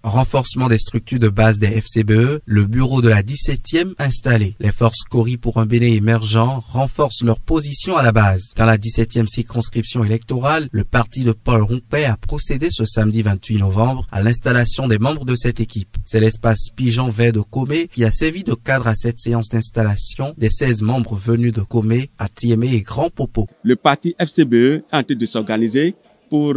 Renforcement des structures de base des FCBE, le bureau de la 17e installé. Les forces Cori pour un Bénin émergent renforcent leur position à la base. Dans la 17e circonscription électorale, le parti de Paul Rompé a procédé ce samedi 28 novembre à l'installation des membres de cette équipe. C'est l'espace Pigeon Vert de Comé qui a servi de cadre à cette séance d'installation des 16 membres venus de Comé, Atiémé et Grand Popo. Le parti FCBE est en train de s'organiser pour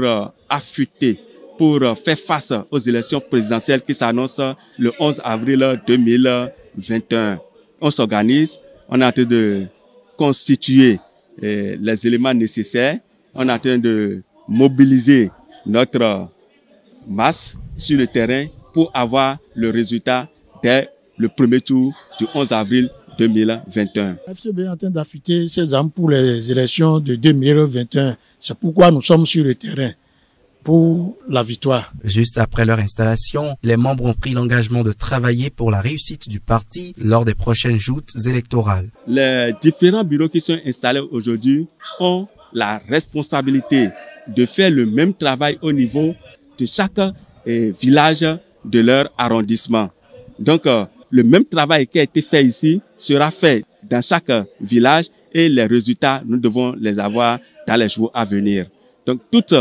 affûter, pour faire face aux élections présidentielles qui s'annoncent le 11 avril 2021. On s'organise, on est en train de constituer les éléments nécessaires, on est en train de mobiliser notre masse sur le terrain pour avoir le résultat dès le premier tour du 11 avril 2021. La FCBE est en train d'affûter ses armes pour les élections de 2021. C'est pourquoi nous sommes sur le terrain pour la victoire. Juste après leur installation, les membres ont pris l'engagement de travailler pour la réussite du parti lors des prochaines joutes électorales. Les différents bureaux qui sont installés aujourd'hui ont la responsabilité de faire le même travail au niveau de chaque village de leur arrondissement. Donc, le même travail qui a été fait ici sera fait dans chaque village et les résultats, nous devons les avoir dans les jours à venir. Donc, toute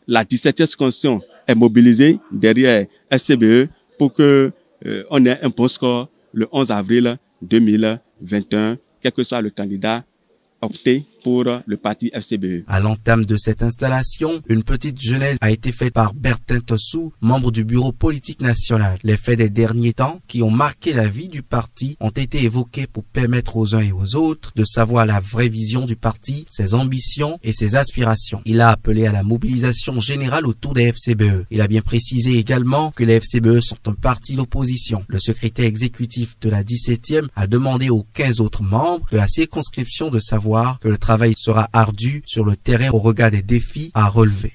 la 17e circonscription est mobilisée derrière FCBE pour que on ait un bon score le 11 avril 2021, quel que soit le candidat opté pour le parti FCBE. À l'entame de cette installation, une petite genèse a été faite par Bertin Tossou, membre du bureau politique national. Les faits des derniers temps qui ont marqué la vie du parti ont été évoqués pour permettre aux uns et aux autres de savoir la vraie vision du parti, ses ambitions et ses aspirations. Il a appelé à la mobilisation générale autour des FCBE. Il a bien précisé également que les FCBE sont un parti d'opposition. Le secrétaire exécutif de la 17e a demandé aux 15 autres membres de la circonscription de savoir que le travail sera ardu sur le terrain au regard des défis à relever.